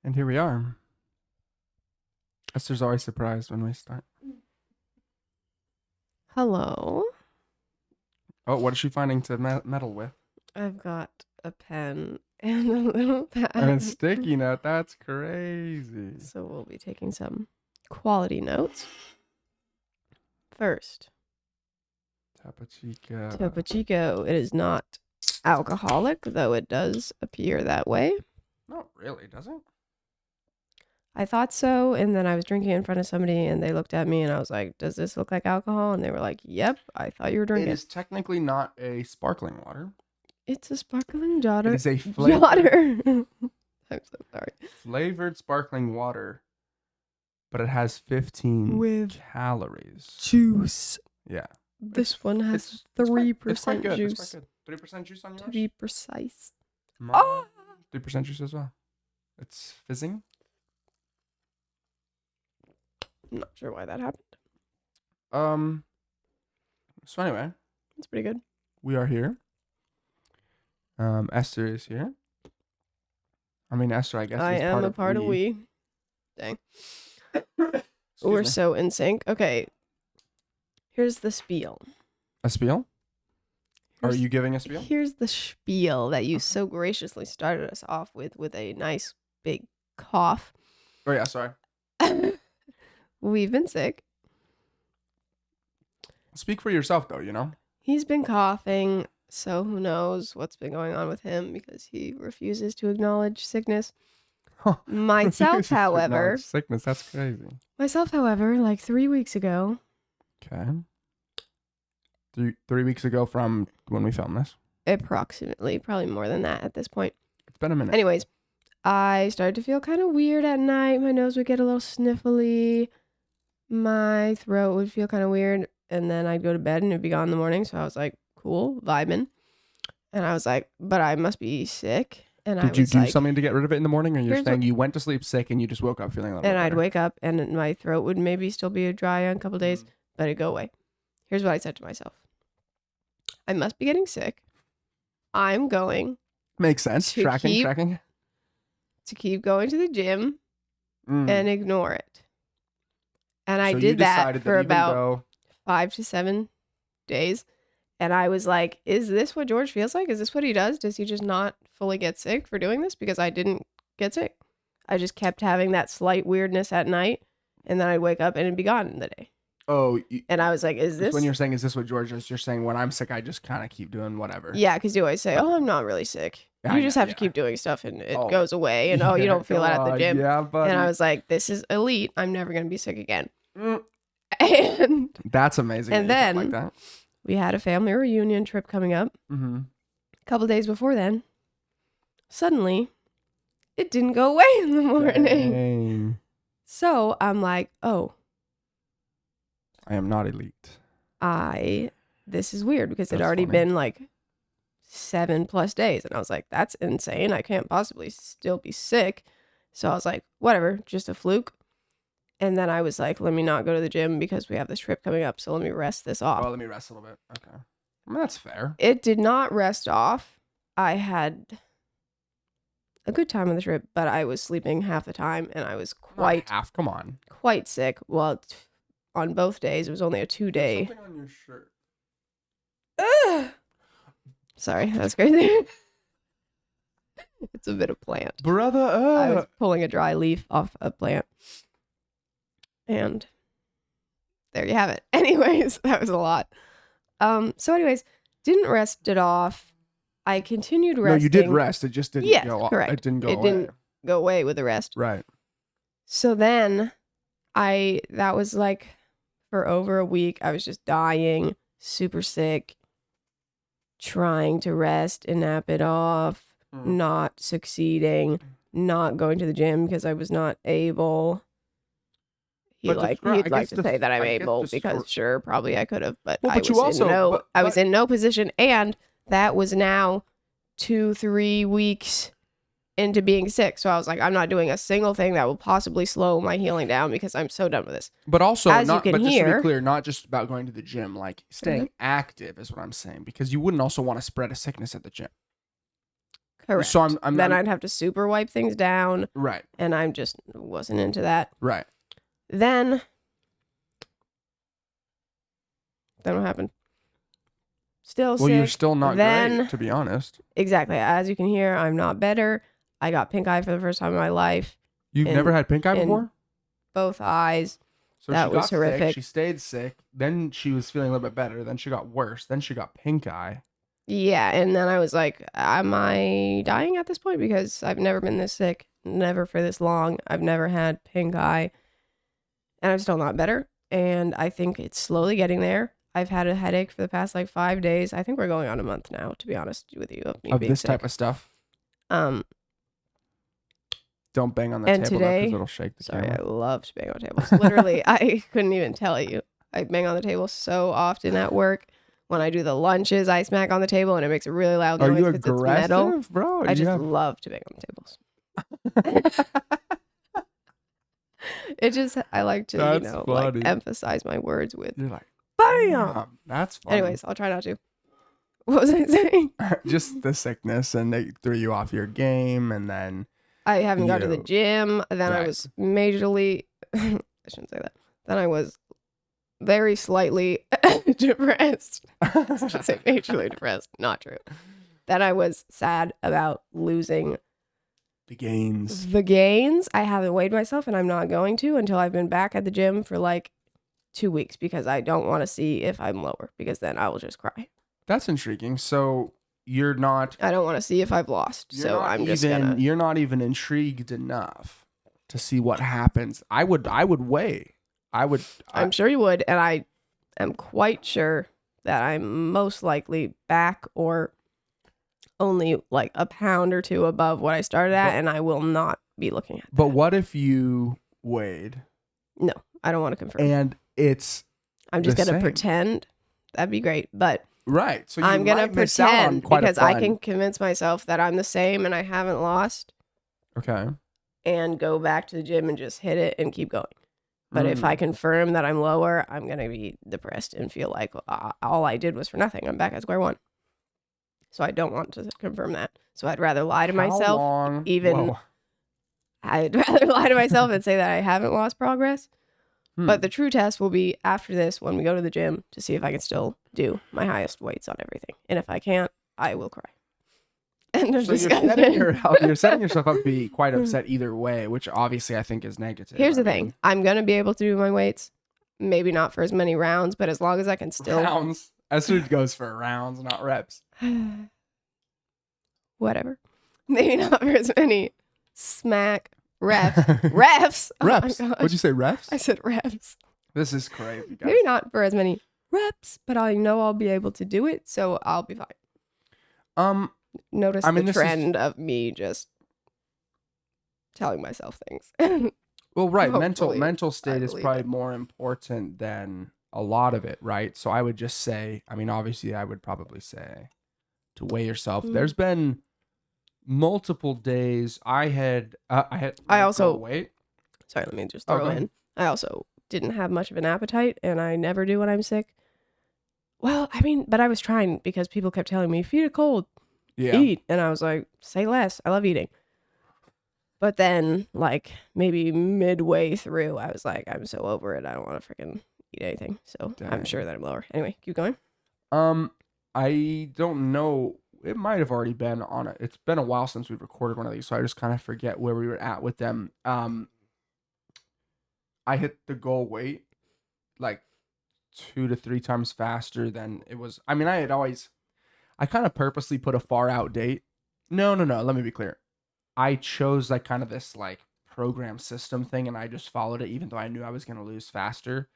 And here we are. Esther's always surprised when we start. Hello. Oh, what is she finding to meddle with? I've got a pen and a little pad. And a sticky note. That's crazy. So we'll be taking some quality notes. First, Topo Chico. Topo Chico. It is not alcoholic, though it does appear that way. Not really, does it? I thought so, and then I was drinking in front of somebody, and they looked at me, and I was like, does this look like alcohol? And they were like, yep, I thought you were drinking. It is technically not a sparkling water. It's a sparkling daughter. It is a flavored, I'm so sorry. Flavored sparkling water, but it has 15 With calories. Juice. Yeah. This one has It's 3% quite good. juice. It's quite good. 3% juice on yours? To be precise. Mine, Oh! 3% juice as well. It's fizzing. I'm not sure why that happened. So anyway, It's pretty good. we are here. Esther is here. I mean, Esther, I guess. I is am a part of we. we. Dang. Excuse We're me. so in sync. Okay. Here's the spiel. A spiel? Are Here's- you giving a spiel? Here's the spiel that you Okay. so graciously started us off with a nice big cough. Oh yeah, sorry. We've been sick. Speak for yourself, though. You know. He's been coughing, so who knows what's been going on with him because he refuses to acknowledge sickness. Huh. Myself, Refuses to however, acknowledge sickness. That's crazy. like 3 weeks ago, Okay. 3 weeks ago from when we filmed this. approximately, probably more than that at this point. It's been a minute. Anyways, I started to feel kind of weird at night. My nose would get a little sniffly. My throat would feel kind of weird. And then I'd go to bed and it'd be gone in the morning. So I was like, cool, vibing. And I was like, but I must be sick. And Did I you was do like, something to get rid of it in the morning, or you're Here's saying you went to sleep sick and you just woke up feeling a little and bit I'd better? wake up and my throat would maybe still be dry on a couple days, but it'd go away. Here's what I said to myself. I must be getting sick. I'm going Makes sense. to Tracking. to keep going to the gym Mm. and ignore it. And I So you did that decided for even about though 5 to 7 days. And I was like, is this what George feels like? Is this what he does? Does he just not fully get sick for doing this? Because I didn't get sick. I just kept having that slight weirdness at night. And then I'd wake up and it'd be gone in the day. And I was like, is this? When you're saying, is this what George is? You're saying when I'm sick, I just kind of keep doing whatever. Yeah, because you always say, oh, I'm not really sick. Yeah, You I just know, have to yeah. keep doing stuff and it Oh. goes away. And you don't feel it at the gym. Yeah, but And I was like, this is elite. I'm never going to be sick again. Mm. And That's amazing. And that you then- think like that. we had a family reunion trip coming up. Mm-hmm. A couple days before then, suddenly, it didn't go away in the morning. Dang. So I'm like, oh, I am not elite. this is weird because it That's already funny. been like 7+ days. And I was like, that's insane. I can't possibly still be sick. So I was like, whatever, just a fluke. And then I was like, let me not go to the gym because we have this trip coming up. So let me rest this off. Oh, let me rest a little bit. Okay. I mean, that's fair. It did not rest off. I had a good time on the trip, but I was sleeping half the time and I was Not half. Come on. quite sick. Well, on both days, it was only a 2-day. Something on your shirt. Ugh. Sorry, that's crazy. It's a bit of plant. Brother. I was pulling a dry leaf off a plant. And there you have it. Anyways, that was a lot. So anyways, didn't rest it off. I continued resting. No, you did rest. It just didn't Yes, go off. correct. It didn't go It away. didn't go away with the rest. Right. So then that was like for over a week. I was just dying, super sick, trying to rest and nap it off, not succeeding, not going to the gym because I was not able. But He'd like to say that I'm able because sure, probably I could have, but Well, I but you was also- I was in no position, and that was now 2-3 weeks into being sick. So I was like, I'm not doing a single thing that will possibly slow my healing down because I'm so done with this. But also, As you not, can but just to hear- be clear, not just about going to the gym, like staying active is what I'm saying, because you wouldn't also want to spread a sickness at the gym. Correct. So then I'd have to super wipe things down, right, and I just wasn't into that. right. Then what happened? Still Well, you're sick. still not Then great, to be honest. exactly, as you can hear, I'm not better. I got pink eye for the first time in my life. You've never had pink eye in before? both eyes. So That she got was horrific. sick, she stayed sick, then she was feeling a little bit better, then she got worse, then she got pink eye. Yeah, and then I was like, am I dying at this point? Because I've never been this sick, never for this long. I've never had pink eye, and I'm still not better. And I think it's slowly getting there. I've had a headache for the past like 5 days. I think we're going on a month now, to be honest with you, of me Of being this sick. type of stuff. Um, Don't bang on the and table today, because it'll shake the sorry, camera. I love to bang on tables. Literally, I couldn't even tell you. I bang on the table so often at work. When I do the lunches, I smack on the table and it makes a really loud Are noise you because it's metal. aggressive, bro? I just love to bang on the tables. It just, I like to, That's like funny. emphasize my words with You're like, bam. That's funny. Anyways, I'll try not to. What was I saying? Just the sickness, and they threw you off your game, and then I haven't gone to the gym. Then I Right. was majorly, I shouldn't say that. Then I was very slightly depressed. I should say majorly depressed. Not true. Then I was sad about losing the gains. the gains. I haven't weighed myself, and I'm not going to until I've been back at the gym for like 2 weeks because I don't want to see if I'm lower because then I will just cry. That's intriguing. So you're not. I don't want to see if I've lost. So I'm just gonna. You're not even intrigued enough to see what happens. I would weigh. I'm sure you would, and I am quite sure that I'm most likely back or only like a pound or two above what I started at, and I will not be looking at that. But what if you weighed? No, I don't want to confirm. And I'm just gonna pretend. That'd be great, but right. So I'm gonna pretend because I can convince myself that I'm the same and I haven't lost. Okay. And go back to the gym and just hit it and keep going. But if I confirm that I'm lower, I'm going to be depressed and feel like all I did was for nothing. I'm back at square one. So I don't want to confirm that. So I'd rather lie to myself. I'd rather lie to myself and say that I haven't lost progress. But the true test will be after this when we go to the gym to see if I can still do my highest weights on everything. And if I can't, I will cry. End of discussion. You're setting yourself up to be quite upset either way, which obviously I think is negative. Here's the thing. I'm going to be able to do my weights. Maybe not for as many rounds, but as long as I can still... Rounds. Esther goes for rounds, not reps. Whatever. Maybe not for as many reps. Refs. Reps. Oh What'd you say, refs? I said reps. This is crazy, guys. Maybe not for as many reps, but I know I'll be able to do it, so I'll be fine. Notice the trend of me just telling myself things. Well, right. Mental state is probably more important than a lot of it, right? So I would just say, I mean, obviously I would probably say to weigh yourself. There's been multiple days I also wait. Sorry, let me just throw in. I also didn't have much of an appetite, and I never do when I'm sick. Well, I mean, but I was trying because people kept telling me, feed it cold. Yeah. Eat. And I was like, say less. I love eating. But then, like, maybe midway through, I was like, I'm so over it. I don't want to freaking eat anything. So I'm sure that I'm lower. Anyway, keep going. I don't know. It might have already been on it. It's been a while since we've recorded one of these, so I just kind of forget where we were at with them. I hit the goal weight like 2 to 3 times faster than it was. I mean, I kind of purposely put a far out date. No. Let me be clear. I chose like kind of this like program system thing, and I just followed it, even though I knew I was going to lose faster.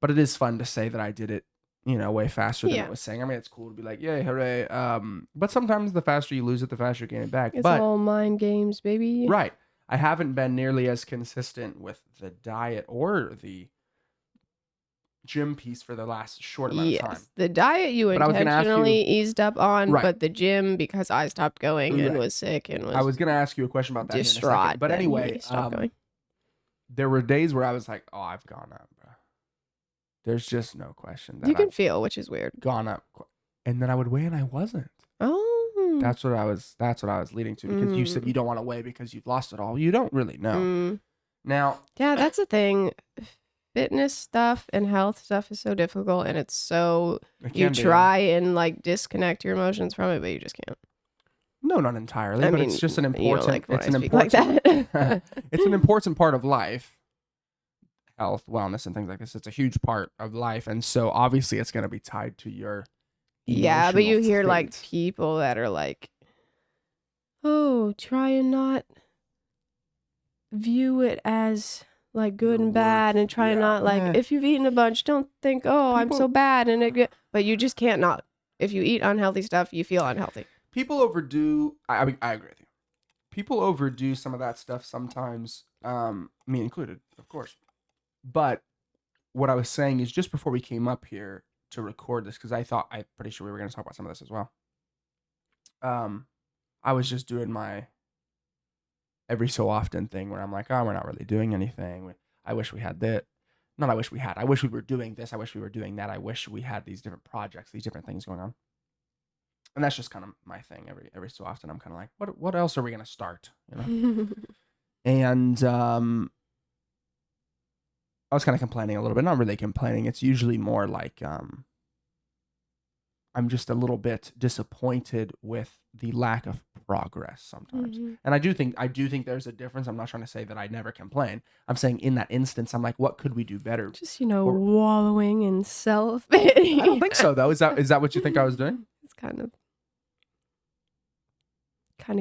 But it is fun to say that I did it, way faster than it was saying. I mean, it's cool to be like, yay, hooray. But sometimes the faster you lose it, the faster you gain it back. It's all mind games, baby. Right. I haven't been nearly as consistent with the diet or the gym piece for the last short amount of time. The diet you intentionally eased up on, but the gym, because I stopped going and was sick and was I was going to ask you a question about that distraught. in a second. But anyway, going. There were days where I was like, oh, I've gone up, bro. There's just no question that you can feel, which is weird. Gone up. And then I would weigh and I wasn't. Oh. That's what I was leading to, because you said you don't want to weigh because you've lost it all. You don't really know. Mm. Now, Yeah, that's the thing. Fitness stuff and health stuff is so difficult, and it's so it you can be. try and like disconnect your emotions from it, but you just can't. No, not entirely, I but mean, it's just an you know, important. like when It's I an speak like important. that. It's an important part of life. Health, wellness, and things like this. It's a huge part of life, and so obviously it's going to be tied to your Yeah, but emotional you hear like state. people that are like, "Oh, try and not view it as like good Your and bad, worth, and try and yeah. not like if you've eaten a bunch, don't think, oh, I'm People so bad, and but you just can't not. If you eat unhealthy stuff, you feel unhealthy. people overdo. I agree with you. People overdo some of that stuff sometimes, me included, of course. But what I was saying is, just before we came up here to record this, because I'm pretty sure we were going to talk about some of this as well. I was just doing my every so often thing where I'm like, oh, we're not really doing anything. I wish we had that. Not I wish we had. I wish we were doing this. I wish we were doing that. I wish we had these different projects, these different things going on. And that's just kind of my thing. Every so often, I'm kind of like, what else are we gonna start? You know. And I was kind of complaining a little bit. Not really complaining. It's usually more like I'm just a little bit disappointed with the lack of progress sometimes. Mhm. And I do think there's a difference. I'm not trying to say that I never complain. I'm saying in that instance, I'm like, what could we do better? Just, you know, Or wallowing in self-pity. I don't think so though. Is that what you think I was doing? It's kind of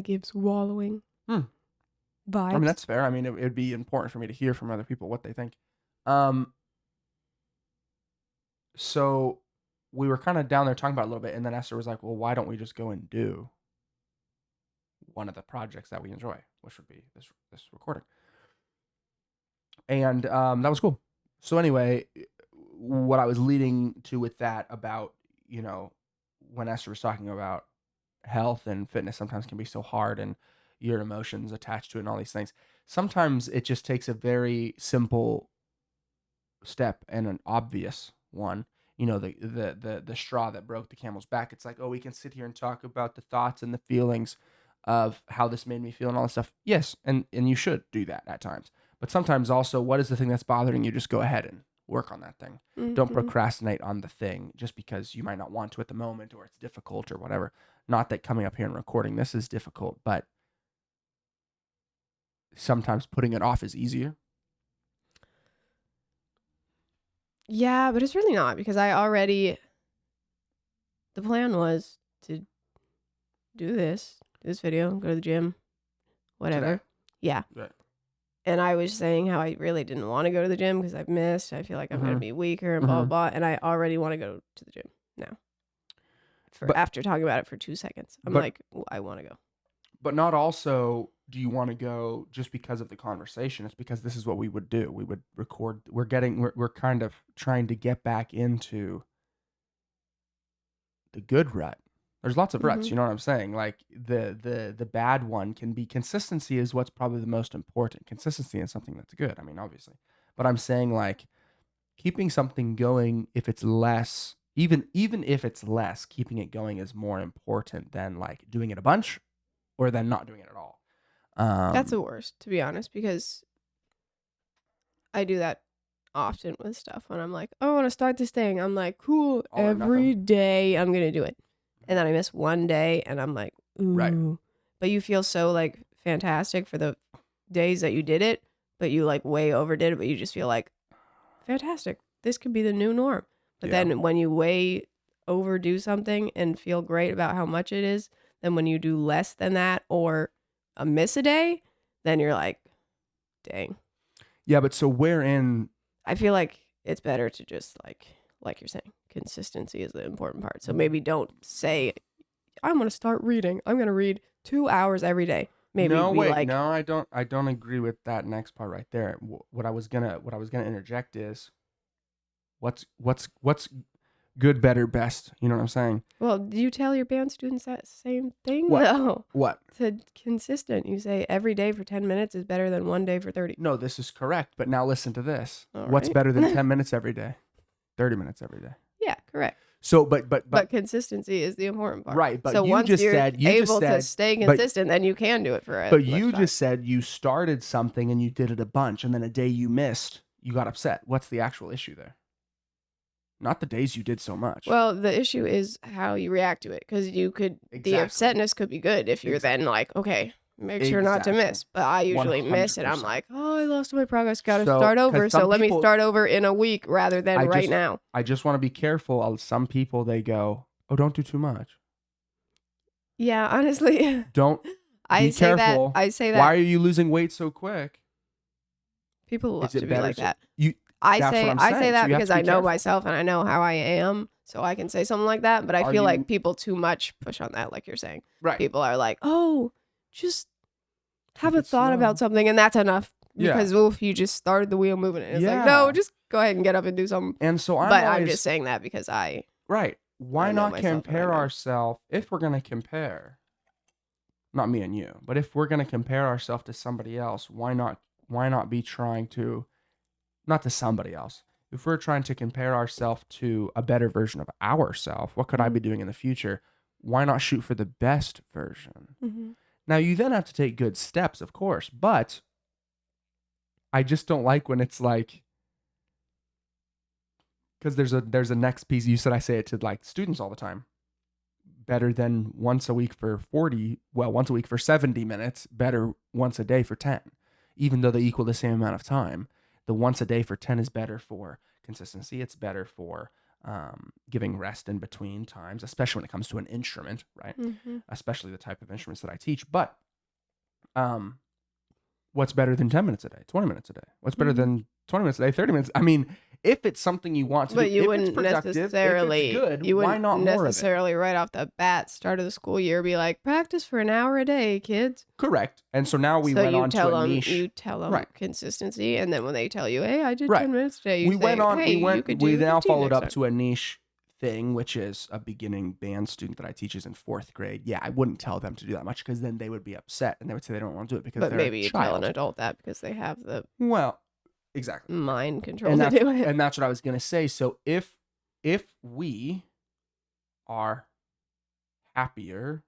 gives wallowing I vibes. mean, that's fair. I mean, it'd be important for me to hear from other people what they think. So we were kind of down there talking about it a little bit, and then Esther was like, well, why don't we just go and do one of the projects that we enjoy, which would be this recording. And that was cool. So anyway, what I was leading to with that about, when Esther was talking about health and fitness sometimes can be so hard, and your emotions attached to it and all these things. Sometimes it just takes a very simple step and an obvious one. The straw that broke the camel's back. It's like, oh, we can sit here and talk about the thoughts and the feelings of how this made me feel and all this stuff. Yes, and you should do that at times. But sometimes also, what is the thing that's bothering you? Just go ahead and work on that thing. Don't procrastinate on the thing just because you might not want to at the moment, or it's difficult or whatever. Not that coming up here and recording this is difficult, but sometimes putting it off is easier. Yeah, but it's really not, because the plan was to do this video, go to the gym, whatever. Today. Yeah. Right. And I was saying how I really didn't want to go to the gym because I've missed. I feel like I'm going to be weaker and blah, blah, blah. And I already want to go to the gym now. After talking about it for 2 seconds, I'm like, I want to go. But not also do you want to go just because of the conversation. It's because this is what we would do. We would record. We're kind of trying to get back into the good rut. There's lots of ruts, you know what I'm saying? Like the bad one can be consistency is what's probably the most important. Consistency in something that's good. I mean, obviously. But I'm saying, like, keeping something going, if it's less, even if it's less, keeping it going is more important than like doing it a bunch or than not doing it at all. That's the worst, to be honest, because I do that often with stuff when I'm like, oh, I want to start this thing. I'm like, cool, every day I'm going to do it. And then I miss one day and I'm like, ooh. Right. But you feel so like fantastic for the days that you did it, but you like way overdid it, but you just feel like, fantastic. This could be the new norm. But then when you way overdo something and feel great about how much it is, then when you do less than that or miss a day, then you're like, dang. Yeah, but so wherein I feel like it's better to just like you're saying, consistency is the important part. So maybe don't say, I'm going to start reading. I'm going to read 2 hours every day. Maybe no, wait, like, no, I don't agree with that next part right there. What I was gonna interject is, what's good, better, best. You know what I'm saying? well, do you tell your band students that same thing? What? No. What? To consistent. You say every day for 10 minutes is better than one day for 30. No, this is correct. But now listen to this. All What's right. better than 10 minutes every day? 30 minutes every day. Yeah, correct. So, But consistency is the important part. right. So once you're You just able to said, stay but consistent, then you can do it for as but much you time. just said you started something and you did it a bunch, and then a day you missed, you got upset. What's the actual issue there? Not the days you did so much. Well, the issue is how you react to it, because the Exactly. upsetness could be good if you're then like, okay, make sure not to Exactly. miss. But I usually miss, and I'm 100%. like, oh, I lost my progress, got to So, start 'cause over. So some let me people, start over in a week rather than I right just, now. I just want to be careful. Some people, they go, oh, don't do too much. Yeah, honestly, Don't I be say that. careful. I say Why that are you losing weight so quick? people love Is to it be better like to that. you? I That's what say I'm I say saying. So that you have because to be I know careful. myself and I know how I am, so I can say something like that. But I Are feel like you people too much push on that, like you're saying. right? People are like, "Oh, just have Take a it thought about slow. something," and that's enough. Yeah. Because if you just started the wheel moving, and it's like, no, Yeah. just go ahead and get up and do something. And so I'm But I'm just always saying that because I right. Why know not myself and I compare know. ourselves if we're going to compare? Not me and you, but if we're going to compare ourselves to somebody else, why not be trying to not to somebody else. If we're trying to compare ourselves to a better version of ourselves, what could I Mhm. be doing in the future? Why not shoot for the best version? Mhm. Now, you then have to take good steps, of course, but I just don't like when it's like because there's a next piece. You said I say it to like students all the time. Better than once a week for 40, well, once a week for 70 minutes, better once a day for 10. Even though they equal the same amount of time, the once a day for 10 is better for consistency. It's better for giving rest in between times, especially when it comes to an instrument, right? Mhm. Especially the type of instruments that I teach. But um, what's better than 10 minutes a day, 20 minutes a day? What's better Mhm. than 20 minutes a day, 30 minutes? I mean, if it's something you want to do, But if it's productive, if it's good, you why wouldn't not more of it? necessarily right off the bat, start of the school year, be like, practice for an hour a day, kids. Correct. And so now we So went on to a niche. you tell them Right. consistency, and then when they tell you, "Hey, I did Right. 10 minutes today," you say, "Hey, you could We do now 15 followed next up time." to a niche thing, which is a beginning band student that I teach is in 4th grade. Yeah, I wouldn't tell them to do that much because then they would be upset and they would say they don't want to do it because But they're a maybe you tell an child. adult that because they have the Well, exactly. mind control to do it. And that's what I was gonna say. So if we are happier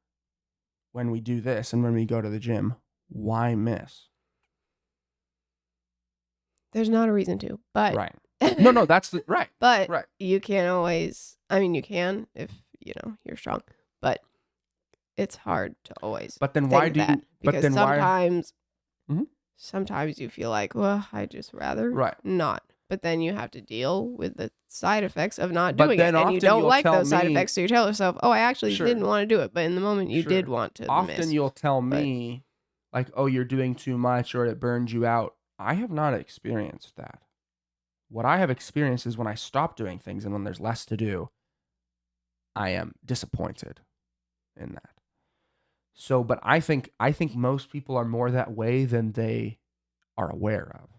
when we do this and when we go to the gym, why miss? There's not a reason to, but Right. No, that's the right. but Right. you can't always. I mean, you can if you're strong, but it's hard to always But then why think do that you but because then why Mhm. sometimes you feel like, well, I just rather Right. not. But then you have to deal with the side effects of not But doing it. then And you often don't you'll like tell those side me effects. So you tell yourself, oh, I actually didn't sure. want to do it. But in the moment, you did Sure. want to Often miss. you'll tell But me like, "Oh, you're doing too much or it burns you out." I have not experienced that. What I have experienced is when I stop doing things and when there's less to do, I am disappointed in that. So, but I think most people are more that way than they are aware of.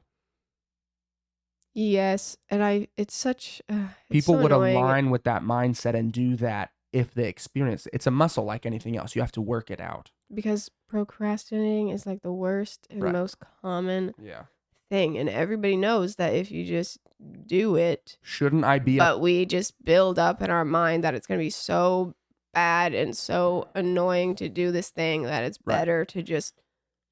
yes. And it's such, it's People so would annoying align with that mindset and do that if they experience it. It's a muscle like anything else. You have to work it out. because procrastinating is like the worst and Right. most common Yeah. thing. And everybody knows that if you just do it, Shouldn't I be up? but we just build up in our mind that it's going to be so bad and so annoying to do this thing that it's Right. better to just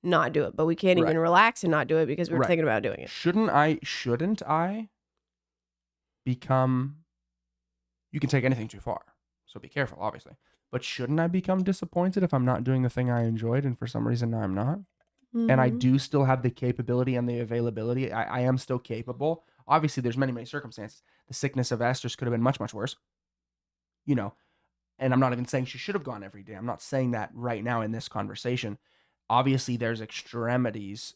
not do it. But we can't Right. even relax and not do it because we're Right. thinking about doing it. Shouldn't I become you can take anything too far. So be careful, obviously. But shouldn't I become disappointed if I'm not doing the thing I enjoyed and for some reason now I'm not? And I Mm-hmm. do still have the capability and the availability. I am still capable. Obviously, there's many, many circumstances. The sickness of Esther's could have been much, much worse. You know, and I'm not even saying she should have gone every day. I'm not saying that right now in this conversation. Obviously, there's extremes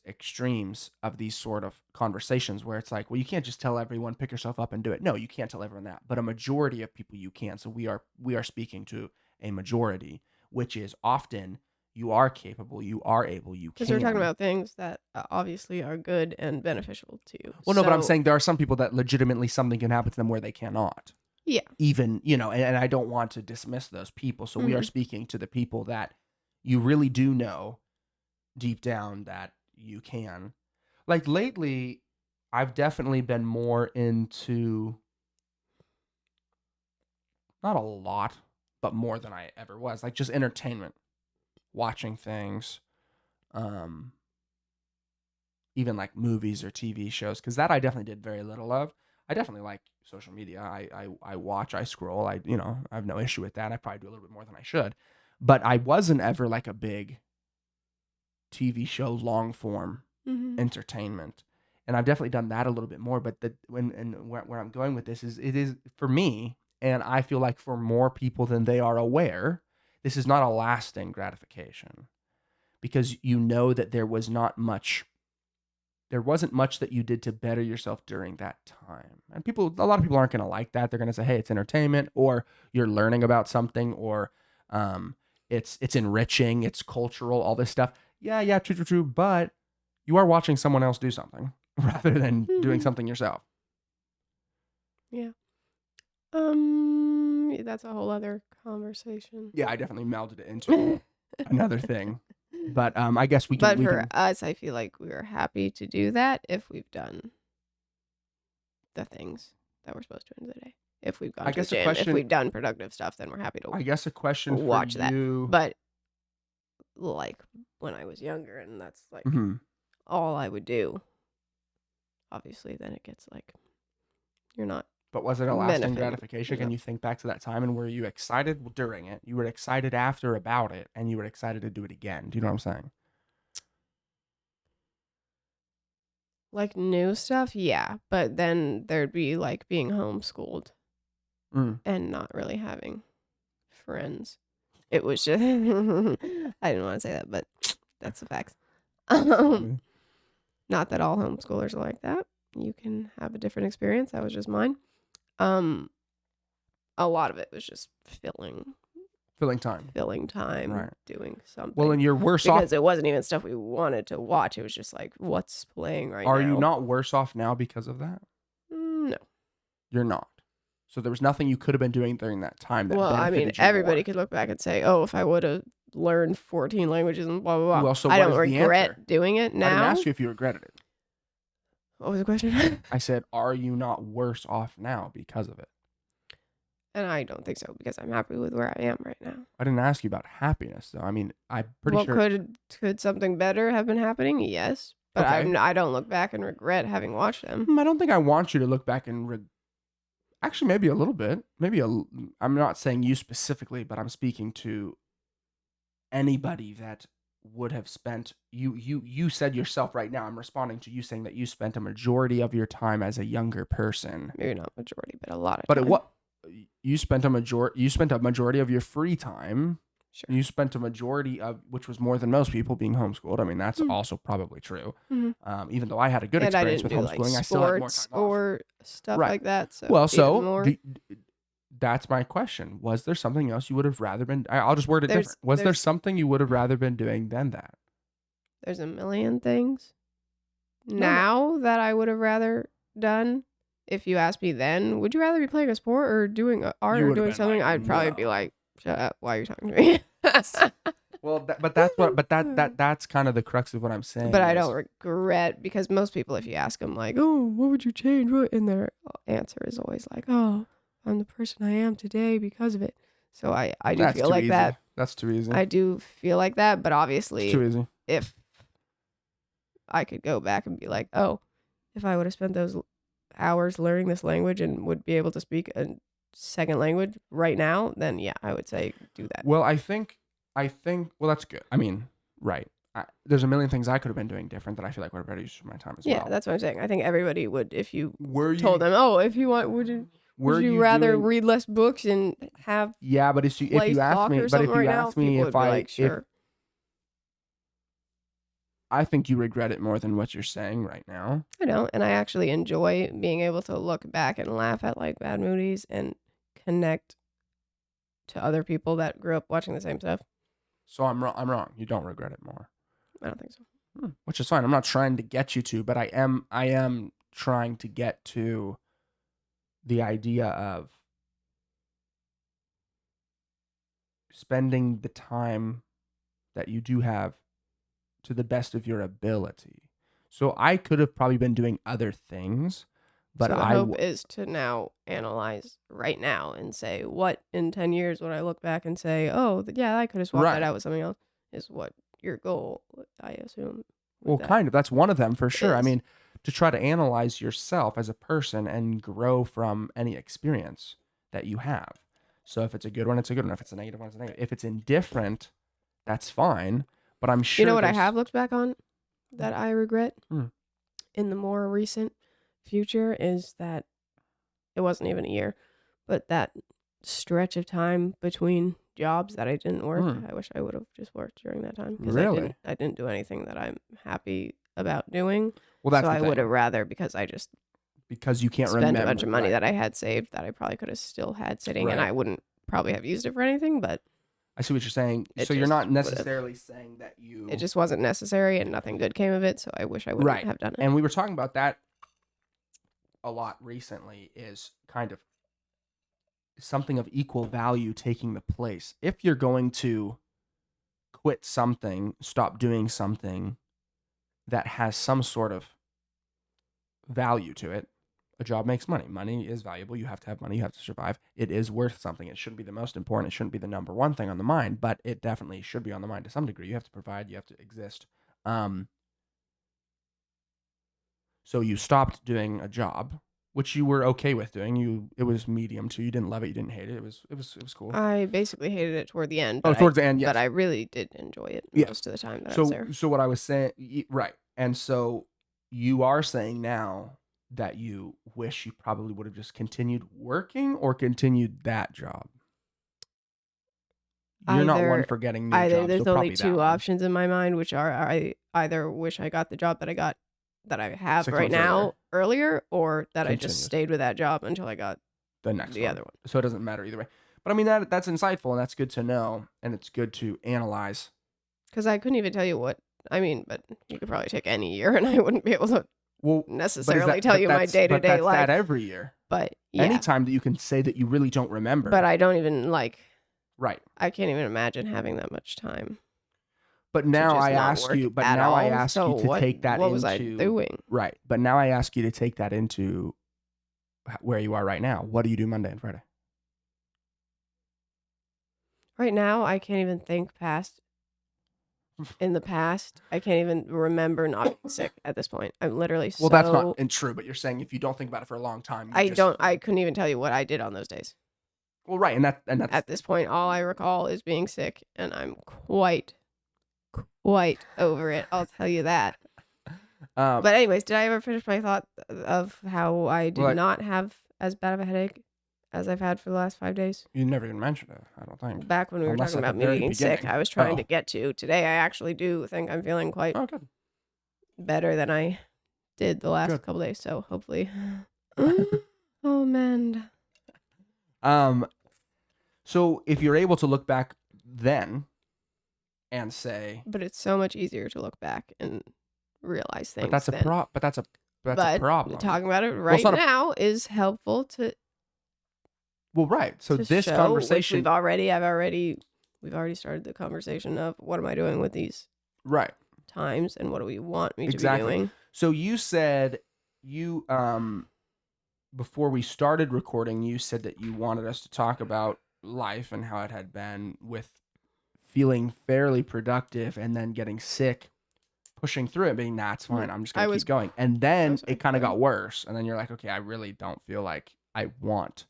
of these sort of conversations where it's like, well, you can't just tell everyone pick yourself up and do it. No, you can't tell everyone that, but a majority of people you can. So we are speaking to a majority, which is often you are capable, you are able, you Because we're talking can. about things that obviously are good and beneficial to you. Well, no, but I'm So, saying there are some people that legitimately something can happen to them where they cannot. yeah. Even, and I don't want to dismiss those people. So we are Hmm. speaking to the people that you really do know deep down that you can. Like lately, I've definitely been more into Not a lot, but more than I ever was. Like just entertainment, watching things, um, even like movies or TV shows, because that I definitely did very little of. I definitely like social media. I watch, I scroll. I have no issue with that. I probably do a little bit more than I should, but I wasn't ever like a big TV show long form Mm-hmm. entertainment. And I've definitely done that a little bit more. But where I'm going with this is it is for me, and I feel like for more people than they are aware, this is not a lasting gratification because you know that there wasn't much that you did to better yourself during that time. And a lot of people aren't going to like that. They're going to say, "Hey, it's entertainment," or "You're learning about something," or um, "It's enriching," "It's cultural," all this stuff. Yeah, yeah, true, true, true. But you are watching someone else do something rather than doing Mm-hmm. something yourself. Yeah. That's a whole other conversation. Yeah, I definitely melded it into another thing. But I guess we can But we for can. us, I feel like we are happy to do that if we've done the things that we're supposed to in the day. If we've I gone to the guess a gym, if question. we've done productive stuff, then we're happy to I guess a question for watch that. you. But like when I was younger and that's like Mhm. all I would do, obviously then it gets like you're not But was it a lasting benefiting gratification? Can enough. you think back to that time and were you excited during it? You were excited after about it, and you were excited to do it again. Do you know what I'm saying? Like new stuff, yeah. But then there'd be like being homeschooled Mm. and not really having friends. It was just I didn't want to say that, but that's the facts. That's Um, funny. not that all homeschoolers are like that. You can have a different experience. That was just mine. Um, a lot of it was just Filling time. filling time Right. doing Well, something and you're worse off. because it wasn't even stuff we wanted to watch. It was just like what's playing right Are you now. not worse off now because of that? No. You're not. So there was nothing you could have been doing during that time that Well, I mean, benefited you everybody more. could look back and say, "Oh, if I would have learned 14 languages and blah blah blah." Well, so I what don't is the answer? regret doing it I didn't now. ask you if you regretted it. What was the question? I said, are you not worse off now because of it? And I don't think so because I'm happy with where I am right now. I didn't ask you about happiness, though. I mean, I'm pretty Well, sure. could something better have been happening? Yes, but Okay. I don't look back and regret having watched them. I don't think I want you to look back and actually maybe a little bit. I'm not saying you specifically, but I'm speaking to anybody that would have spent you said yourself right now. I'm responding to you saying that you spent a majority of your time as a younger person. Maybe not majority, but a lot of But time. you spent a majority of your free time. Sure. You spent a majority of, which was more than most people, being homeschooled. I mean, that's Mm. also probably true. Mhm. Even though I had a good And I experience didn't with do like homeschooling, I still had more sports time off. or stuff Right. like that. So Well, even so more. that's my question. Was there something else you would have rather been? I'll just word it different. Was there There's something you would have rather been doing than that? there's a million things No, no. now that I would have rather done. If you asked me then, would you rather be playing a sport or doing art You or would have doing been something? like, I'd probably be no. like, shut up. Why are you talking to me? Well, but that's what. But that's kind of the crux of what I'm But saying I is don't regret because most people, if you ask them, like, oh, what would you change? What? And their answer is always like, oh, I'm the person I am today because of it. So I do that's feel too like easy. that. That's too easy. I do feel like that. But It's too obviously, easy. if I could go back and be like, oh, if I would have spent those hours learning this language and would be able to speak a second language right now, then yeah, I would say do that. Well, well, that's good. I mean, right. There's a million things I could have been doing different that I feel like would have better used my time as Yeah, well. that's what I'm saying. I think everybody would if you Were told you them, oh, if you want, would you rather doing? read less books and have Yeah, but if play you ask soccer me, or something right now? People would be like, if sure. I think you regret it more than what you're saying right now. I don't, and I actually enjoy being able to look back and laugh at like bad movies and connect to other people that grew up watching the same stuff. So I'm wrong. I'm wrong. You don't regret it more, I don't think so. which is fine. I'm not trying to get you to, but I am trying to get to the idea of spending the time that you do have to the best of your ability. So I could have probably been doing other things, But So the hope is to now analyze right now and say, what in 10 years would I look back and say, oh, yeah, I could have swapped that right. out with something else, is what your goal, I assume, with Well, that kind of. That's one of them for sure. I is. mean, to try to analyze yourself as a person and grow from any experience that you have. So if it's a good one, it's a good one. If it's a negative one, it's a negative. If it's indifferent, that's fine. But I'm You know sure what I there's. have looked back on that I regret Hmm. in the more recent future is that it wasn't even a year, but that stretch of time between jobs that I didn't work. Hmm. I wish I would have just worked during that time because Really? I didn't do anything that I'm happy about doing. Well, So that's the I would have thing. rather, because I just Because you can't spent a bunch remember. of money Right. that I had saved that I probably could have still had sitting, and Right. I wouldn't probably have used it for anything, but I see what you're saying. it So you're just not would have. necessarily saying that you. It just wasn't necessary and nothing good came of it, so I wish I wouldn't Right. have done it. And we were talking about that a lot recently, is kind of something of equal value taking the place. If you're going to quit something, stop doing something that has some sort of value to it, a job makes money. Money is valuable. You have to have money. You have to survive. It is worth something. It shouldn't be the most important. It shouldn't be the number one thing on the mind, but it definitely should be on the mind to some degree. You have to provide. You have to exist. So you stopped doing a job, which you were okay with doing. It was medium too. You didn't love it. You didn't hate it. It was cool. I basically hated it toward the end, Oh, but towards the end, but yes. I really did enjoy it Yeah. most of the time that I was So there. so what I was saying, right. And so you are saying now that you wish you probably would have just continued working or continued that job. You're not one Either for getting new either jobs, so there's only probably that two one. options in my mind, which are I either wish I got the job that I have 6 right months earlier. now earlier, or that I just Continued. stayed with that job until I got The next the one. other one. So it doesn't matter either way. But I mean that's insightful and that's good to know and it's good to analyze. Because I couldn't even tell you what I mean, but you could probably take any year and I wouldn't be able to Well, necessarily tell you my but day-to-day that's that life. every year. But yeah, Anytime that you can say that you really don't remember. but I don't even right. I can't even imagine having that much time But to now just I not ask work you, at all. So to take that what was I into doing? right. But now I ask you to take that into where you are right now. What do you do Monday and Friday? Right now, I can't even think past in the past. I can't even remember not being sick at this point. I'm literally Well, that's not so true, but you're saying if you don't think about it for a long time, I couldn't even tell you what I did on those days. Well, right, and that's At this point, all I recall is being sick, and I'm quite over it. I'll tell you that. But anyways, did I ever finish my thought of how I did Well, not have as bad of a headache as I've had for the last 5 days? you never even mentioned it, I don't think. Back when we were Unless talking at about the me very being sick, beginning. I was trying Oh. to get to. Today, I actually do think I'm feeling quite Oh, good. better than I did the last Good. couple days. So hopefully, oh man. So if you're able to look back then and say, But it's so much easier to look back and realize things. but that's a then. that's a But problem. talking about it it's right not a- now is helpful to Well, right. So this show, conversation, which we've already started the conversation of what am I doing with these right? times and what do we want me to be Exactly. doing? So you said you before we started recording, you said that you wanted us to talk about life and how it had been with feeling fairly productive and then getting sick, pushing through it, being nah, it's fine. I'm just gonna keep going. And then it kind of got worse. And then you're like, okay, I really don't feel like I want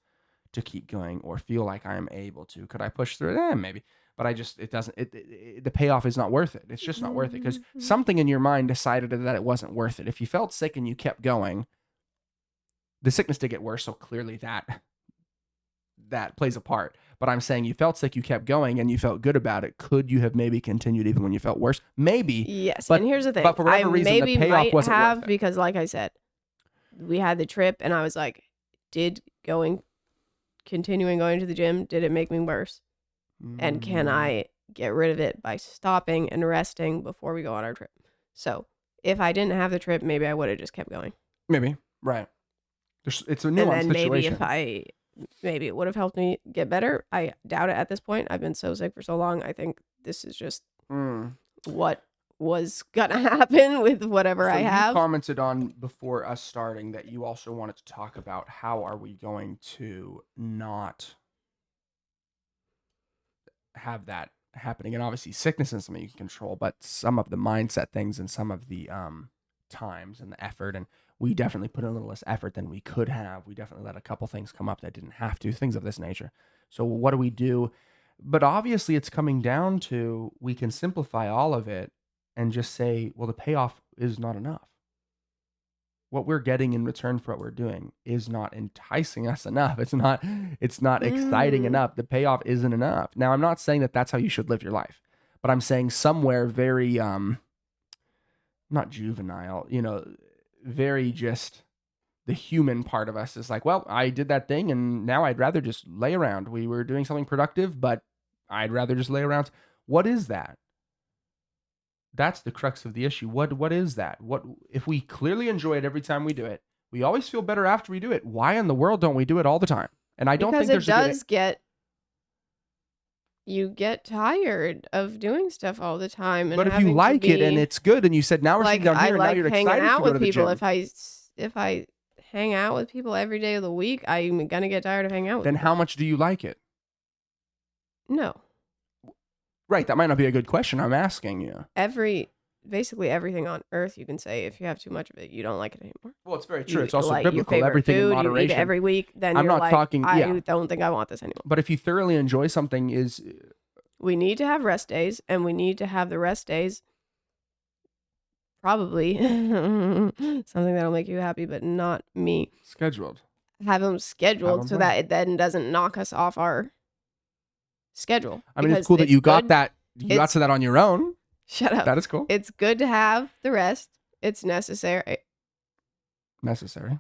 to keep going or feel like I am able to. Could I push through it? Maybe. But it doesn't, the payoff is not worth it. It's just not worth it because something in your mind decided that it wasn't worth it. If you felt sick and you kept going, the sickness did get worse. So clearly that plays a part. But I'm saying you felt sick, you kept going, and you felt good about it. Could you have maybe continued even when you felt worse? Maybe. Yes. But, and here's the thing. But for whatever I reason, maybe the payoff might wasn't have worth it. because, like I said, we had the trip, and I was like, continuing going to the gym, did it make me worse? And can I get rid of it by stopping and resting before we go on our trip? So if I didn't have the trip, maybe I would have just kept going. Maybe. Right. It's a nuanced And then situation. maybe it would have helped me get better. I doubt it at this point. I've been so sick for so long. I think this is just what was gonna happen with whatever So I you have. commented on before us starting that you also wanted to talk about how are we going to not have that happening. And obviously sickness is something you can control, but some of the mindset things and some of the times and the effort, and we definitely put in a little less effort than we could have. We definitely let a couple things come up that didn't have to, things of this nature. So what do we do? But obviously it's coming down to, we can simplify all of it and just say, well, the payoff is not enough. What we're getting in return for what we're doing is not enticing us enough. It's not exciting enough. The payoff isn't enough. Now, I'm not saying that that's how you should live your life, but I'm saying somewhere very not juvenile, very just the human part of us is like, well, I did that thing and now I'd rather just lay around. We were doing something productive, but I'd rather just lay around. What is that? That's the crux of the issue. What is that? What if we clearly enjoy it every time we do it? We always feel better after we do it. Why in the world don't we do it all the time? And I don't Because think there's it does get you get tired of doing stuff all the time, and but if you having to like it and be it's good and you said now we're sitting like, down I here and now like you're hanging excited to out go to with the people. gym, If I hang out with people every day of the week, I'm gonna get tired of hanging out with then people. how much do you like it? No. Right, that might not be a good question. I'm asking you. Basically everything on earth, you can say if you have too much of it, you don't like it anymore. Well, it's very true. You it's also like your biblical. favorite Everything in food, you eat it moderation. every week, then I'm you're not like, talking. I Yeah, don't think I want this anymore. but if you thoroughly enjoy something, is We need to have rest days, and we need to have the rest days probably something that'll make you happy, but not me. scheduled. Have them scheduled them so planned. that it then doesn't knock us off our schedule. I mean, it's Because cool that you got good- that. You got it's- to that on your own. Shut up. That is cool. It's good to have the rest. It's necessary. Necessary.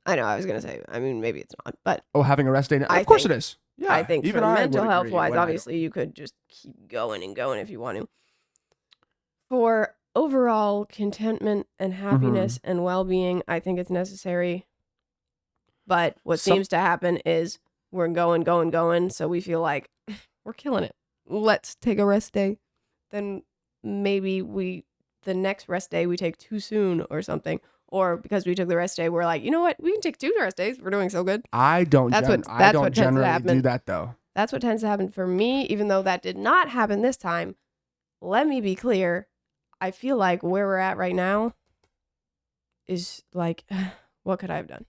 I know I was gonna say. I mean, maybe it's not, but Oh, having a rest day. I Of course think- it is. Yeah, I think even for I mental would health agree wise, when I- obviously you could just keep going and going if you want to. For overall contentment and happiness and well-being, I think it's necessary. But what seems to happen is we're going, so we feel like we're killing it. Let's take a rest day. Then maybe the next rest day we take too soon or something. Or because we took the rest day, we're like, you know what? We can take 2 rest days. We're doing so good. I don't. That's what I don't tends to generally happen. do that though. That's what tends to happen for me, even though that did not happen this time. Let me be clear. I feel like where we're at right now is like, what could I have done?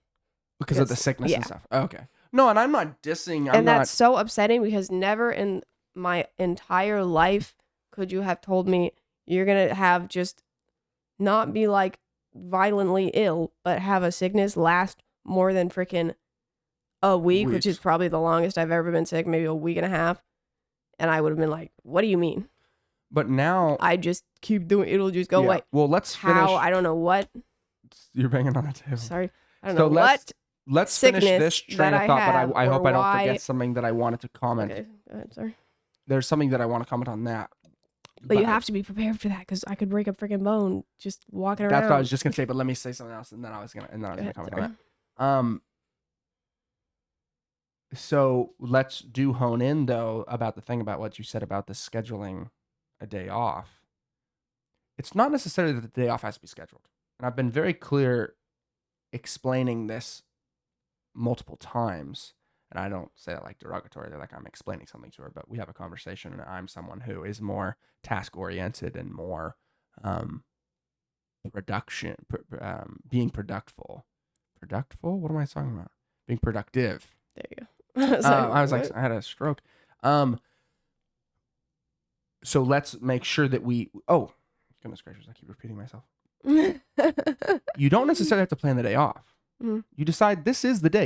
Because of the Because- sickness yeah. and stuff. Okay. No, and I'm not dissing. And that's so upsetting because never in my entire life could you have told me you're going to have just not be like violently ill, but have a sickness last more than freaking a week, which is Weeks. probably the longest I've ever been sick, maybe a week and a half. And I would have been like, what do you mean? But now I just keep doing it'll just go yeah. away. Well, let's finish. How? I don't know what. You're banging on the table. Sorry. I don't So know let's finish sickness this train that of I thought. have But I or hope I don't why- forget something that I wanted to what. comment. Okay, go ahead, sorry. There's something that I want to comment on that. But you have to be prepared for that because I could break a freaking bone just walking around. That's what I was just gonna say. But let me say something else, and then I was gonna Go ahead, comment sorry. on that. So let's hone in though about the thing about what you said about the scheduling a day off. It's not necessarily that the day off has to be scheduled. And I've been very clear explaining this multiple times. And I don't say it like derogatory, like I'm explaining something to her, but we have a conversation and I'm someone who is more task oriented and more being productful. Productful? What am I talking about? Being productive. There you go. I was like, what? I had a stroke. So let's make sure that oh, goodness gracious, I keep repeating myself. You don't necessarily have to plan the day off. Mhm. You decide this is the day.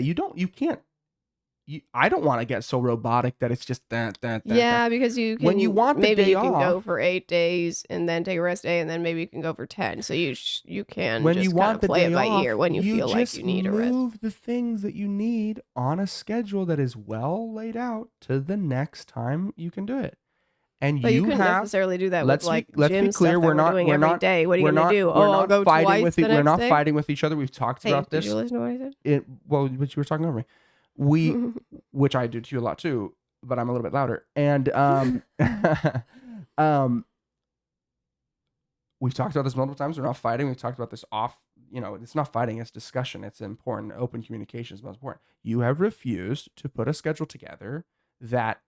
I don't want to get so robotic that it's just that. Yeah, because you can. When you want the maybe day you can go off- for 8 days and then take a rest day, and then maybe you can go for 10. So you can When just you kind want of the play day it by off, ear when you feel like just you need a rest. move the things that you need on a schedule that is well laid out to the next time you can do it. And But you couldn't have necessarily do that let's with like be gym clear, stuff we're that not- doing we're every not- day. What are you we're gonna not- do? we're Oh, I'll not go fighting twice with the we're next not day? fighting with each other. We've talked Hey, about did this. you listen to what I said? But you were talking over me. Which I do to you a lot too, but I'm a little bit louder. And we've talked about this multiple times. We're not fighting. We've talked about this off. It's not fighting. It's discussion. It's important. Open communication is most important. You have refused to put a schedule together that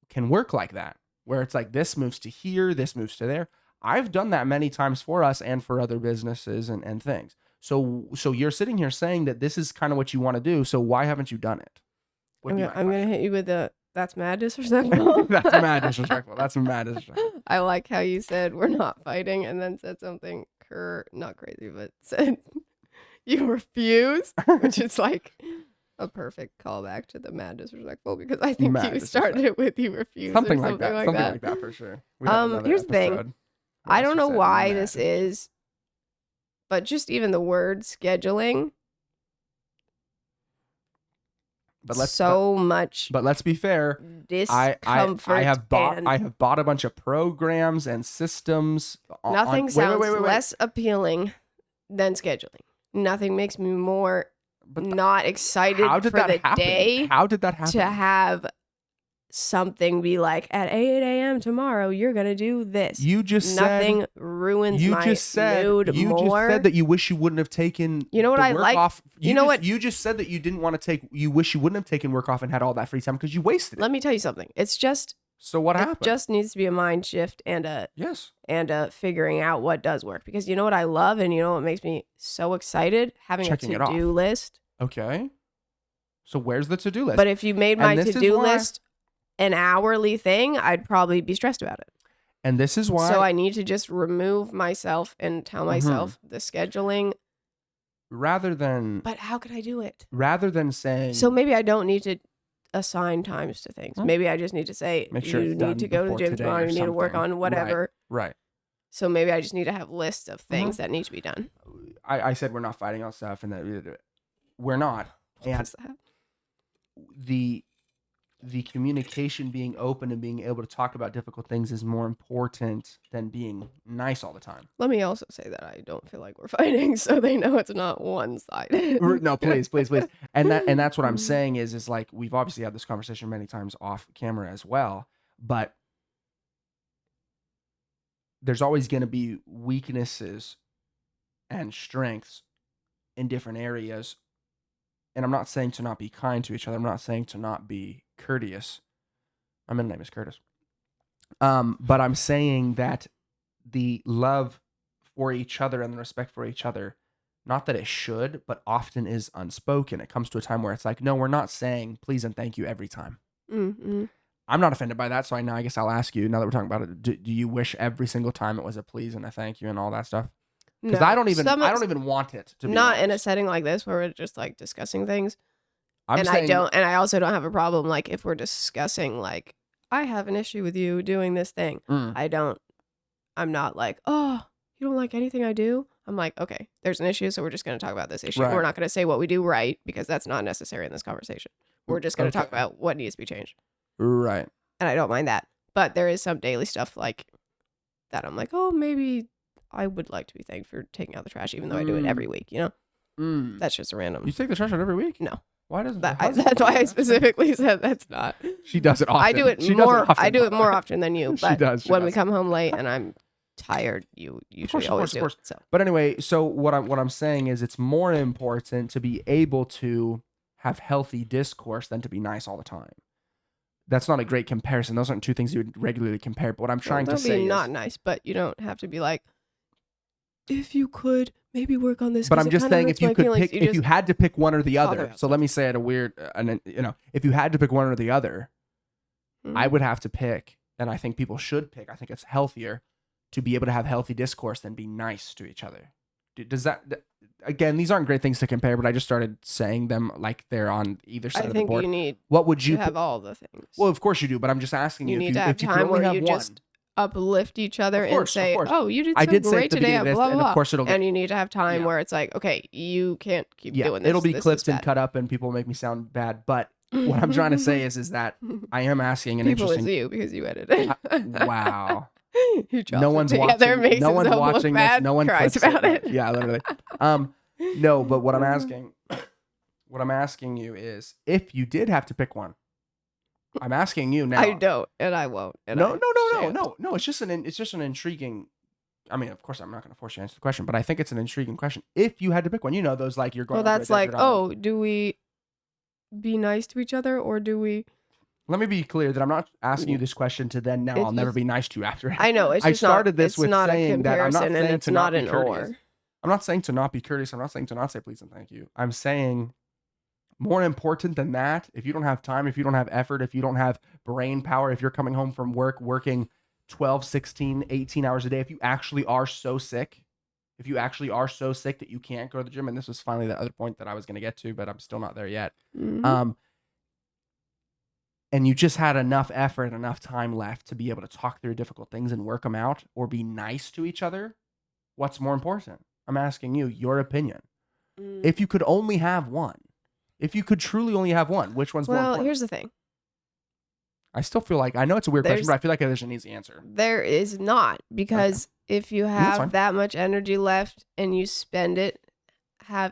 can work like that, where it's like this moves to here, this moves to there. I've done that many times for us and for other businesses and things. So you're sitting here saying that this is kind of what you want to do. So why haven't you done it? I'm gonna hit you with that's mad disrespectful. That's mad disrespectful. That's mad disrespectful. I like how you said we're not fighting and then said something not crazy, but said you refuse, which is like a perfect callback to the mad disrespectful, because I think you started it with you refuse. Something like that. Something like that for sure. Here's the thing. I don't know why this is, but just even the word scheduling. But let's be fair. Discomfort. I have bought a bunch of programs and systems. Nothing sounds less appealing than scheduling. Nothing makes me more not excited for the day. How did that happen? To have something be like, at 8 a.m. tomorrow, you're gonna do this. You just nothing ruins my mood more. You just said that you wish you wouldn't have taken. You know what I like? Off. You just said that you didn't want to take. You wish you wouldn't have taken work off and had all that free time because you wasted it. Let me tell you something. It's just. So what happened? It just needs to be a mind shift and a figuring out what does work, because you know what I love and you know what makes me so excited? Having a to-do list. Okay. So where's the to-do list? But if you made my to-do list an hourly thing, I'd probably be stressed about it. And this is why. So I need to just remove myself and tell myself the scheduling. Rather than. But how could I do it? Rather than saying. So maybe I don't need to assign times to things. Maybe I just need to say, make sure you need to go to the gym tomorrow, you need to work on whatever. Right. So maybe I just need to have lists of things that need to be done. I said we're not fighting on stuff and that we're not. What's that? The communication being open and being able to talk about difficult things is more important than being nice all the time. Let me also say that I don't feel like we're fighting, so they know it's not one-sided. No, please. And that's what I'm saying is like, we've obviously had this conversation many times off camera as well, but there's always going to be weaknesses and strengths in different areas. And I'm not saying to not be kind to each other. I'm not saying to not be courteous. My middle name is Curtis. But I'm saying that the love for each other and the respect for each other, not that it should, but often is unspoken. It comes to a time where it's like, no, we're not saying please and thank you every time. Mm-hmm. I'm not offended by that. So I guess I'll ask you, now that we're talking about it, do you wish every single time it was a please and a thank you and all that stuff? Because I don't even want it to be not in a setting like this where we're just like discussing things. I also don't have a problem like if we're discussing like, I have an issue with you doing this thing. I'm not like, oh, you don't like anything I do? I'm like, okay, there's an issue, so we're just going to talk about this issue. Right. We're not going to say what we do right, because that's not necessary in this conversation. We're just going to talk about what needs to be changed. Right. And I don't mind that. But there is some daily stuff like that I'm like, oh, maybe I would like to be thanked for taking out the trash, even though I do it every week, you know? That's just a random. You take the trash out every week? No. Why doesn't that's why I specifically said that's not. She does it often. I do it more. I do it more often than you. But she does. When we come home late and I'm tired, you usually always do it. So. But anyway, so what I'm saying is it's more important to be able to have healthy discourse than to be nice all the time. That's not a great comparison. Those aren't two things you would regularly compare. But what I'm trying to say is not nice, but you don't have to be like, if you could maybe work on this. But I'm just saying, if you could pick, if you had to pick one or the other. So let me say it if you had to pick one or the other, I would have to pick, and I think people should pick. I think it's healthier to be able to have healthy discourse than be nice to each other. Does that? Again, these aren't great things to compare, but I just started saying them like they're on either side of the board. I think you need. What would you have all the things? Well, of course you do, but I'm just asking you. You need to have time where you just uplift each other and say, "Oh, you did so great today," blah blah blah. Of course it'll. And you need to have time where it's like, "Okay, you can't keep doing this." It'll be clipped and cut up, and people make me sound bad. But what I'm trying to say is that I am asking an interesting. People is you because you edited. Wow. No one's watching. No one's watching this. No one cries about it. Yeah, literally. No, but what I'm asking you is, if you did have to pick one, I'm asking you now. I don't, and I won't. And no. It's just an intriguing I mean, of course, I'm not going to force you to answer the question, but I think it's an intriguing question. If you had to pick one, those like you're going Well, onto a that's like, desert island. oh, do we be nice to each other or do we? Let me be clear that I'm not asking you this question to then now It's I'll never just- be nice to you after it. I know it's I just started not. this It's with not a saying that I'm not comparison, and saying it's to not not be an courteous. or. I'm not saying to not be courteous. I'm not saying to not say please and thank you. I'm saying more important than that, if you don't have time, if you don't have effort, if you don't have brain power, if you're coming home from work working 12, 16, 18 hours a day, if you actually are so sick, that you can't go to the gym, and this was finally the other point that I was going to get to, but I'm still not there yet. Mhm. And you just had enough effort and enough time left to be able to talk through difficult things and work them out or be nice to each other, what's more important? I'm asking you your opinion. If you could only have one, if you could truly only have one, which one's more Well, important? here's the thing. I still feel like, I know it's a weird question, but I feel like there's an easy answer. There is not, because if you fine. have that much energy left and you spend it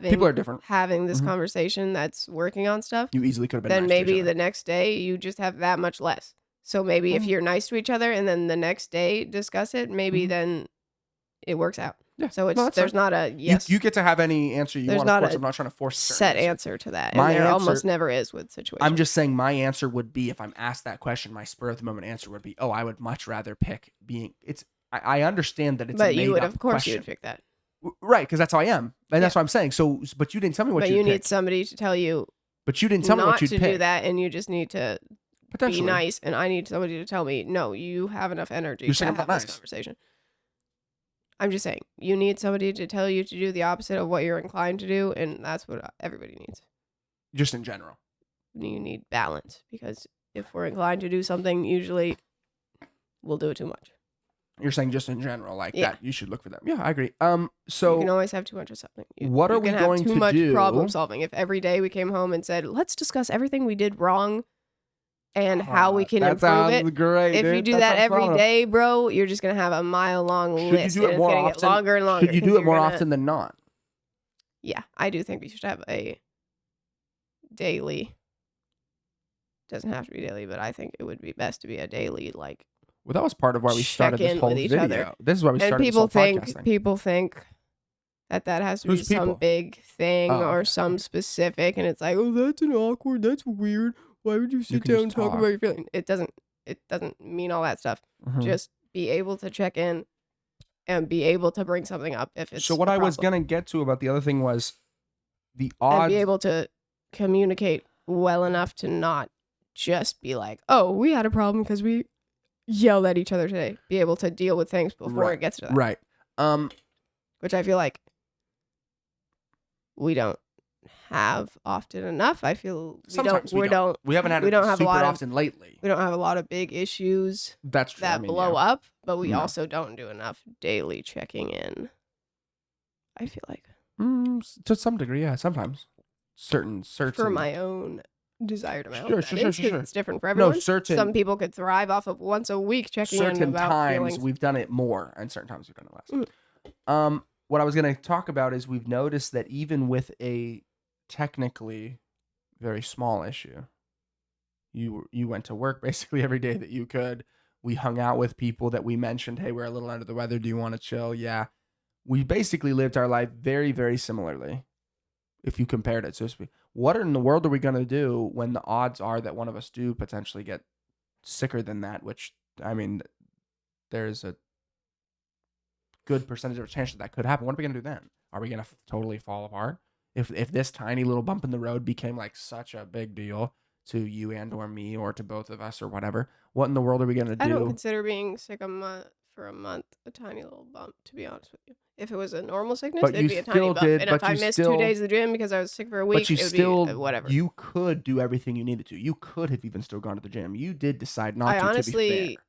People are different. having this Mhm. conversation that's working on stuff, You easily could have been then nice to each maybe other. the next day you just have that much less. So maybe if Mhm. you're nice to each other and then the next day discuss it, maybe Mhm. then it works out. Yeah. So No, that's there's fine. not a yes. You get to have any answer you There's want. Of not course, a I'm not trying to force a certain set answer. answer to that, My and there answer- almost never is with situations. I'm just saying my answer would be, if I'm asked that question, my spur of the moment answer would be, oh, I would much rather pick being. I understand that it's a But you would, made-up of course, question. you would pick that. Right, because that's how I am, and that's Yeah. what I'm saying. So, but you didn't tell me what But you'd you need pick. somebody to tell you But you didn't tell me not what you'd to pick. do that, and you just need to be Potentially. nice, and I need somebody to tell me, no, you have enough energy You're to saying I'm have not this nice. conversation. I'm just saying, you need somebody to tell you to do the opposite of what you're inclined to do, and that's what everybody needs. Just in general. You need balance, because if we're inclined to do something, usually we'll do it too much. You're saying just in general, like Yeah. that. You should look for them. Yeah, I agree. You So can always have too much of something. what are you we can have going too to much do? problem solving. If every day we came home and said, let's discuss everything we did wrong and how we can that improve sounds it. great, If you dude. do that sounds every phenomenal. day, bro, you're just gonna have a mile-long Should list, you do and it it's more gonna get often? longer and longer. Should you 'cause do it you're more gonna- often than not? Yeah, I do think we should have a daily. Doesn't have to be daily, but I think it would be best to be a daily, like. Well, that was part of why we started Check this in whole with each video. other. This is why we And started this whole podcast thing. people think that has to be Who's people? some big thing Oh, or okay. some specific, and it's like, oh, that's an awkward, that's weird. Why would you sit can down just and talk talk. about your feelings? It doesn't mean all that stuff. Mhm. Just be able to check in and be able to bring something up if it's So what a I was problem. gonna get to about the other thing was the And odds. be able to communicate well enough to not just be like, oh, we had a problem because we yelled at each other today. Be able to deal with things before Right, it gets to that. Right. Which I feel like we don't have often enough. I feel Sometimes we don't. We haven't had we it don't have a super lot of often lately. we don't have a lot of big issues That's true. that I mean, blow yeah. up, but we No. also don't do enough daily checking in. I feel like To some degree, yeah. Sometimes certain for my own desired amount. Sure, that sure, is, sure, 'cause sure. it's different for everyone. certain- Some people could thrive off of once a week checking in certain about times feelings. we've done it more, and certain times we've done it less. What I was gonna talk about is we've noticed that even with a technically very small issue, you went to work basically every day that you could. We hung out with people that we mentioned, hey, we're a little under the weather. Do you want to chill? Yeah. We basically lived our life very, very similarly. If you compared it, so to speak. What in the world are we going to do when the odds are that one of us do potentially get sicker than that? Which, I mean, there's a good percentage of a chance that could happen. What are we going to do then? Are we going to totally fall apart? If this tiny little bump in the road became like such a big deal to you and or me or to both of us or whatever, what in the world are we going to do? I don't consider being sick for a month a tiny little bump, to be honest with you. If it was a normal sickness, But it'd you be a tiny still bump. did- and but if I you missed still- 2 days of the gym because I was sick for a week, But you it would still, be whatever. you could do everything you needed to. You could have even still gone to the gym. You did decide not I to be honestly- fair.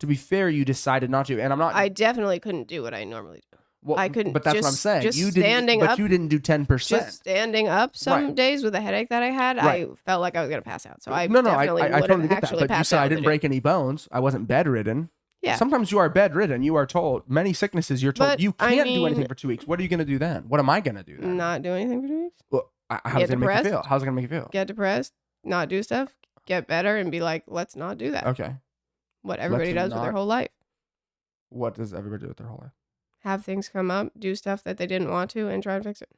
To be fair, you decided not to. And I'm not... I definitely couldn't do what I normally do. well, I couldn't. But that's what I'm just- saying. just You didn't, standing but up- you didn't do 10%. Just standing up some Right. days with a headache that I had, Right. I felt like I was going to pass out. So I no, definitely I would totally have get that. actually But you passed said out. I didn't break any bones. I wasn't bedridden. Yeah. Sometimes you are bedridden. You are told many sicknesses. You're told But, you I can't do anything mean- for 2 weeks. What are you going to do then? What am I going to do then? Not do anything for 2 weeks. Well, how's it Get going to make you feel? depressed? How's it going to make you feel? Get depressed, not do stuff, get better, and be like, let's not do that. Okay. What everybody does with their not- whole life. What does everybody do with their whole life? have things come up, do stuff that they didn't want to, and try and fix it.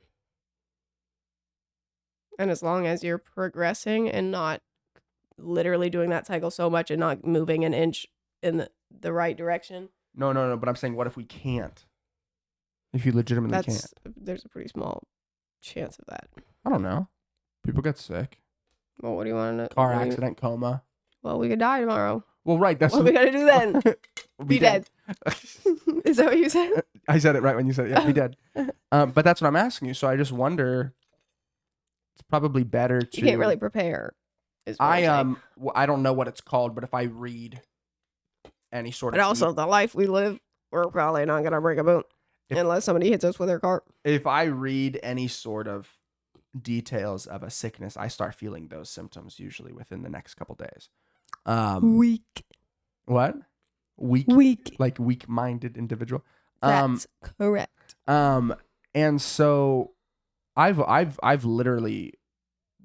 And as long as you're progressing and not literally doing that cycle so much and not moving an inch in the right direction. No. But I'm saying, what if we can't? If you legitimately can't? There's a pretty small chance of that. I don't know. People get sick. Well, what do you want to know? Car accident, coma. Well, we could die tomorrow. Well, right. That's what we got to do then. Be dead. Is that what you said? I said it right when you said it. Yeah, be dead. But that's what I'm asking you. So I just wonder, it's probably better to... You can't really prepare. I don't know what it's called, but if I read any sort of... But also, the life we live, we're probably not going to break a bone unless somebody hits us with their car. If I read any sort of details of a sickness, I start feeling those symptoms usually within the next couple days. Weak. What? Weak. Like weak-minded individual. That's correct. And so I've literally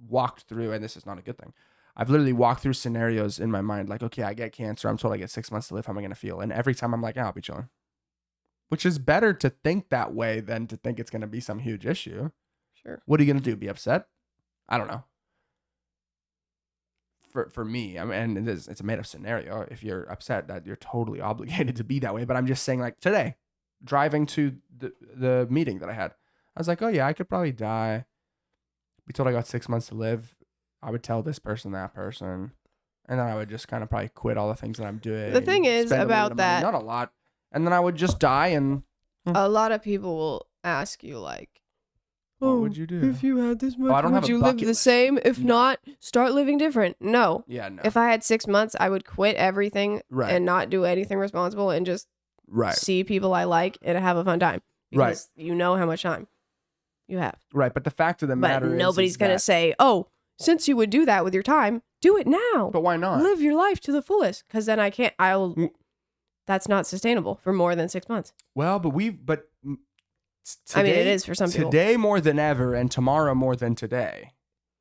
walked through, and this is not a good thing. I've literally walked through scenarios in my mind, like, okay, I get cancer. I'm told I get 6 months to live. How am I going to feel? And every time I'm like, I'll be chilling. Which is better to think that way than to think it's going to be some huge issue. Sure. What are you going to do? Be upset? I don't know. For me, I mean, and it's a made up scenario. If you're upset, that you're totally obligated to be that way. But I'm just saying, like today, driving to the meeting that I had, I was like, oh yeah, I could probably die. Be told I got 6 months to live. I would tell this person, that person, and then I would just kind of probably quit all the things that I'm doing. The thing is about that, not a lot, and then I would just die. And a lot of people will ask you, like, what would you do if you had this much? Would you live the same? If not, start living different. No. Yeah, no. If I had 6 months, I would quit everything Right. and not do anything responsible and just Right. see people I like and have a fun time. Because you know how much time you have. Right, but the fact of the matter But is nobody's going to say, oh, since you would do that with your time, do it now. But why not? Live your life to the fullest. Because then that's not sustainable for more than 6 months. Well, today, I mean, it is for some people. Today more than ever, and tomorrow more than today,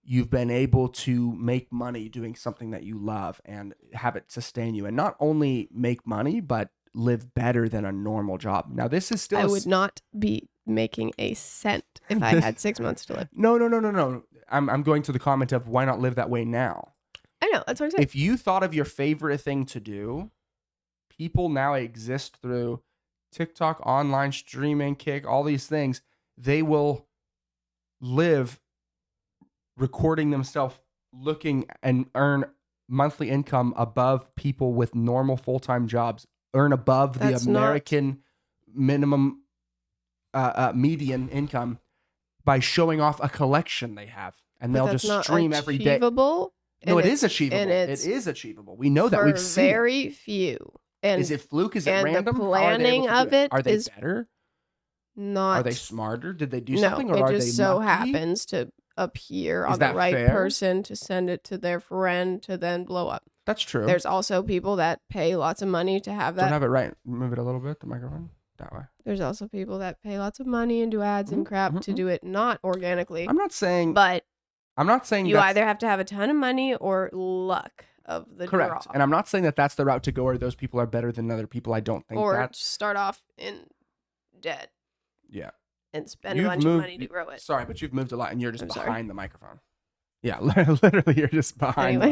you've been able to make money doing something that you love and have it sustain you. And not only make money, but live better than a normal job. Now, this is still... I would not be making a cent if I had 6 months to live. No. I'm going to the comment of why not live that way now? I know. That's what I'm saying. If you thought of your favorite thing to do, people now exist through TikTok, online streaming, Kick, all these things. They will live recording themselves looking and earn monthly income above people with normal full-time jobs, earn above the American minimum median income by showing off a collection they have. And they'll just stream every day. No, it is achievable. It is achievable. We know that. We've seen it. Very few. And is it fluke? Is it random? The planning of it are they better? Not. Are they smarter? Did they do something? No, or it just so lucky? happens to appear on the right person to send it to their friend to then blow up. That's true. There's also people that pay lots of money to have that. Don't have it right. Move it a little bit, the microphone. That way. There's also people that pay lots of money and do ads and crap to do it not organically. I'm not saying you either have to have a ton of money or luck of the correct. draw. And I'm not saying that that's the route to go or those people are better than other people. I don't think or that's... start off in debt. Yeah. And spend a bunch of money to grow it. Sorry, but you've moved a lot and you're just behind the microphone. Yeah, literally you're just behind.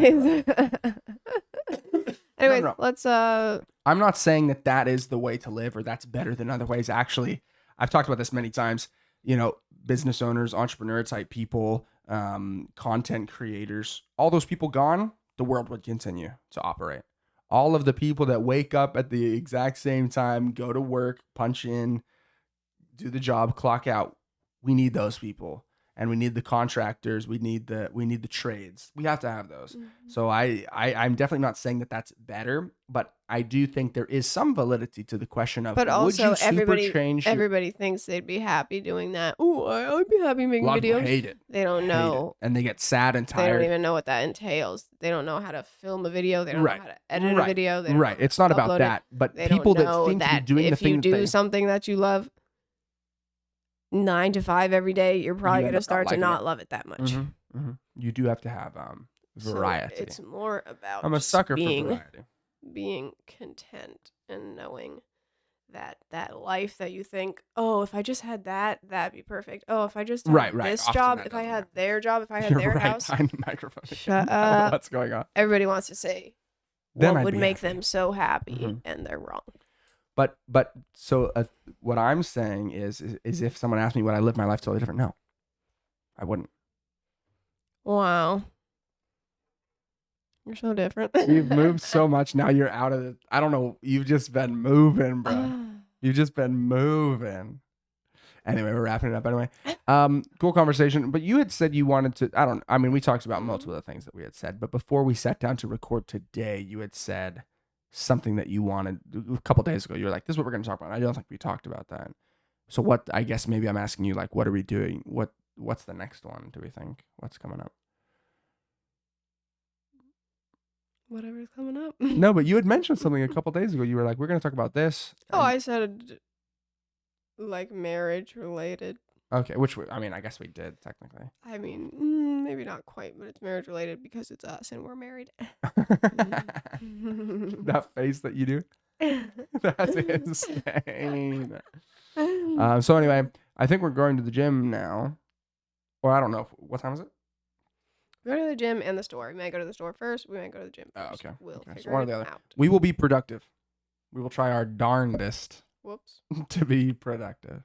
Anyways, no. let's I'm not saying that is the way to live or that's better than other ways. Actually, I've talked about this many times. You know, business owners, entrepreneur type people, content creators, all those people gone, the world would continue to operate. All of the people that wake up at the exact same time, go to work, punch in, do the job, clock out. We need those people. And we need the contractors. We need the trades. We have to have those. Mm-hmm. So I'm definitely not saying that that's better, but I do think there is some validity to the question of. But also, would you everybody thinks they'd be happy doing that. Oh, I'd be happy making videos. People hate it. They don't know, and they get sad and tired. They don't even know what that entails. They don't know how to film a video. They don't know how to edit a video. They don't know It's not about that. But people that think you're doing the thing. If you do something that you love 9 to 5 every day, you're probably going to start to not love it that much. Mm-hmm. Mm-hmm. You do have to have variety. So it's more about I'm a sucker for variety. Being content and knowing that life that you think, oh, if I just had that, that'd be perfect. Oh, if I just Right, had right. this Often job, that if I doesn't had happen. their job, if I had You're their right house. behind the microphone again. Shut I don't know up. what's going on. Everybody wants to say Then what I'd would be make happy. them so happy, Mhm. and they're wrong. But so what I'm saying is if someone asked me would I live my life totally different? No, I wouldn't. Wow. You're so different. You've moved so much now. You're out of it. I don't know. You've just been moving, bro. You've just been moving. Anyway, we're wrapping it up anyway. Cool conversation. But you had said you wanted to, I mean, we talked about multiple other things that we had said, but before we sat down to record today, you had said something that you wanted a couple days ago. You were like, this is what we're going to talk about. I don't think we talked about that. So what, I guess maybe I'm asking you, like, what are we doing? What's the next one, do we think? What's coming up? Whatever's coming up. No, but you had mentioned something a couple days ago. You were like, we're going to talk about this. Oh, I said like marriage related. Okay, I mean, I guess we did technically. I mean, maybe not quite, but it's marriage related because it's us and we're married. That face that you do. That's insane. So anyway, I think we're going to the gym now. Or I don't know. What time is it? We're going to the gym and the store. We might go to the store first. We might go to the gym first. Oh, okay. We'll Okay, so figure one or it the other. out. We will be productive. We will try our darndest Whoops. to be productive.